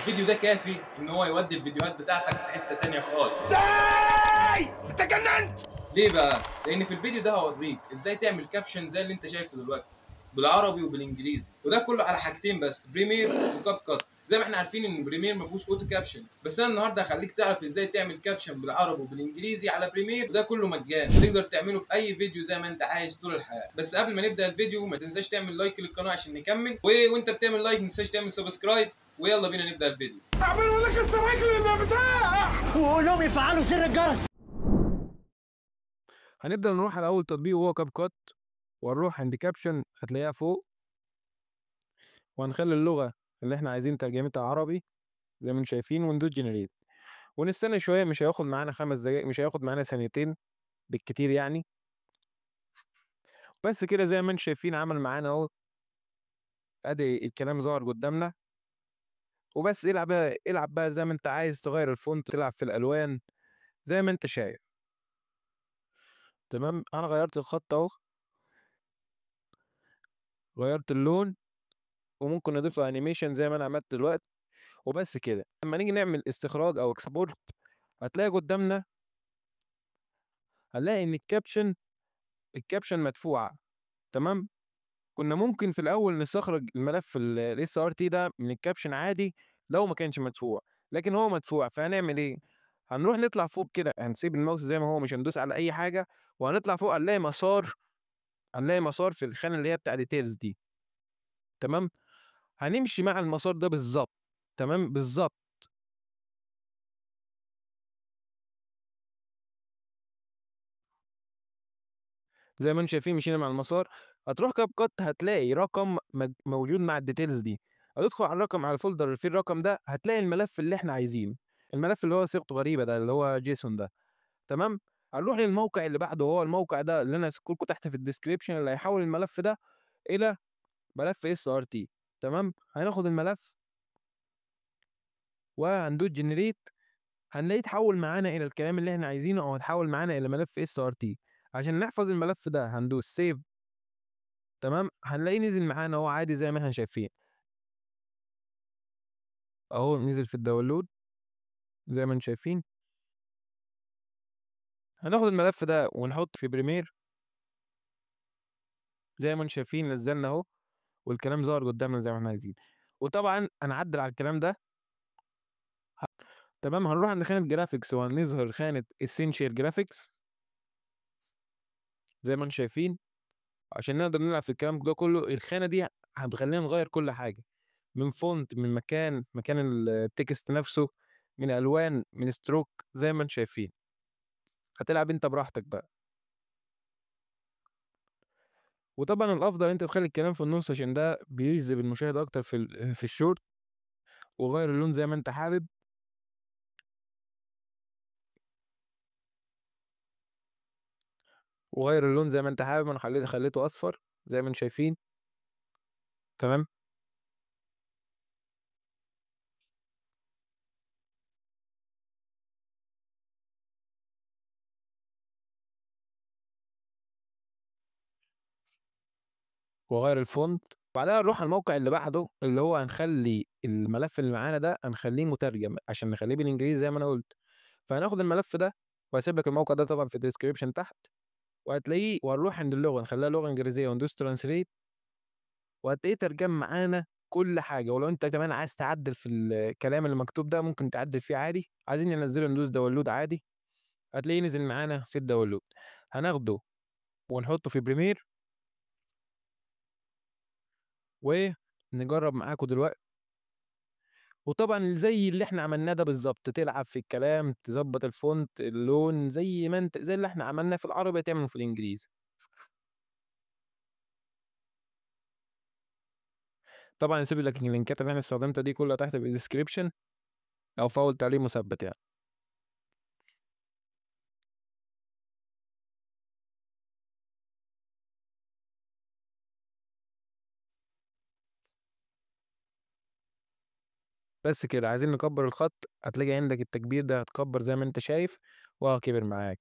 الفيديو ده كافي ان هو يودي الفيديوهات بتاعتك في حته تانيه خالص. ازاي؟ انت جننت! ليه بقى؟ لان في الفيديو ده هوريك ازاي تعمل كابشن زي اللي انت شايفه دلوقتي بالعربي وبالانجليزي، وده كله على حاجتين بس، بريمير وكاب كات. زي ما احنا عارفين ان بريمير ما فيهوش اوتو كابشن، بس انا النهارده هخليك تعرف ازاي تعمل كابشن بالعربي وبالانجليزي على بريمير، وده كله مجاني تقدر تعمله في اي فيديو زي ما انت عايز طول الحياه. بس قبل ما نبدا الفيديو ما تنساش تعمل لايك للقناه عشان نكمل، وانت بتعمل لايك ما تنساش تعمل سبسكرايب، ويلا بينا نبدا الفيديو. اعملوا لك استرايك للبتاع وقول لهم يفعلوا زر الجرس. هنبدأ نروح على أول تطبيق وهو كاب كات، وهنروح عند كابشن هتلاقيها فوق، وهنخلي اللغة اللي احنا عايزين ترجمتها عربي زي ما انتم شايفين، وندوس جنريت ونستنى شوية. مش هياخد معانا 5 دقايق، مش هياخد معانا ثانيتين بالكتير يعني. بس كده زي ما انتم شايفين عمل معانا اهو، ادي الكلام ظهر قدامنا. وبس العب بقى زي ما انت عايز، تغير الفونت، تلعب في الألوان زي ما انت شايف. تمام، انا غيرت الخط اهو، غيرت اللون، وممكن نضيف له انيميشن زي ما انا عملت دلوقتي. وبس كده لما نيجي نعمل استخراج او اكسبورت هتلاقي قدامنا، هنلاقي ان الكابشن مدفوعه. تمام، كنا ممكن في الاول نستخرج الملف الاس ار تي ده من الكابشن عادي لو ما كانش مدفوع، لكن هو مدفوع. فهنعمل ايه؟ هنروح نطلع فوق كده، هنسيب الماوس زي ما هو، مش هندوس على اي حاجه، وهنطلع فوق هنلاقي مسار في الخانه اللي هي بتاع ديتيلز دي. تمام، هنمشي مع المسار ده بالظبط. تمام بالظبط. زي ما انتم شايفين مشينا مع المسار. هتروح كاب كات هتلاقي رقم موجود مع الديتيلز دي، هتدخل على الرقم، على الفولدر اللي فيه الرقم ده، هتلاقي الملف اللي احنا عايزينه، الملف اللي هو صيغته غريبه ده، اللي هو جيسون ده. تمام، هنروح للموقع اللي بعده، هو الموقع ده اللي انا هسيبه لكم تحت في الديسكريبشن، اللي هيحول الملف ده الى ملف اس ار تي. تمام، هناخد الملف وهندوس جنريت، هنلاقيه اتحول معانا الى الكلام اللي احنا عايزينه، او اتحول معانا الى ملف اس ار تي. عشان نحفظ الملف ده هندوس سيف. تمام، هنلاقيه نزل معانا اهو عادي زي ما احنا شايفين اهو، نزل في الداونلود زي ما انتم شايفين. هناخد الملف ده ونحط في بريمير زي ما انتم شايفين، نزلنا اهو، والكلام ظهر قدامنا زي ما احنا عايزين. وطبعا هنعدل على الكلام ده. تمام، هنروح عند خانة جرافيكس وهنظهر خانة اسينشال جرافيكس زي ما انتم شايفين، عشان نقدر نلعب في الكلام ده كله. الخانة دي هتخلينا نغير كل حاجة، من فونت، من مكان التكست نفسه، من الوان، من ستروك، زي ما انتم شايفين. هتلعب انت براحتك بقى. وطبعا الافضل انت تخلي الكلام في النص، عشان ده بيجذب المشاهد اكتر في الشورت. وغير اللون زي ما انت حابب. انا خليته اصفر زي ما انتم شايفين. تمام، وغير الفونت. بعدها نروح على الموقع اللي بعده، اللي هو هنخلي الملف اللي معانا ده هنخليه مترجم عشان نخليه بالانجليزي زي ما انا قلت. فهناخد الملف ده، وهسيب لك الموقع ده طبعا في الديسكريبشن تحت، وهتلاقيه، وهنروح عند اللغه نخليها لغه انجليزيه وندوس ترانسليت، وهتلاقيه ترجم معانا كل حاجه. ولو انت كمان عايز تعدل في الكلام اللي مكتوب ده ممكن تعدل فيه عادي. عايزين ننزله ندوس داونلود عادي، هتلاقيه نزل معانا في الداونلود. هناخده ونحطه في بريمير ونجرب معاكم دلوقتي. وطبعا زي اللي احنا عملناه ده بالظبط، تلعب في الكلام، تظبط الفونت، اللون، زي ما انت، زي اللي احنا عملناه في العربي تعمله في الانجليزي. طبعا هسيب لك اللينكات اللي احنا استخدمتها دي كلها تحت في الديسكريبشن، او في اول تعليق مثبت يعني. بس كده، عايزين نكبر الخط، هتلاقي عندك التكبير ده هتكبر زي ما انت شايف، وهو كبر معاك.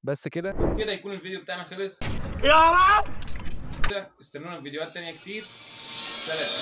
بس كده يكون الفيديو بتاعنا خلص. يا رب. استنونا في فيديوهات تانية كتير. سلام.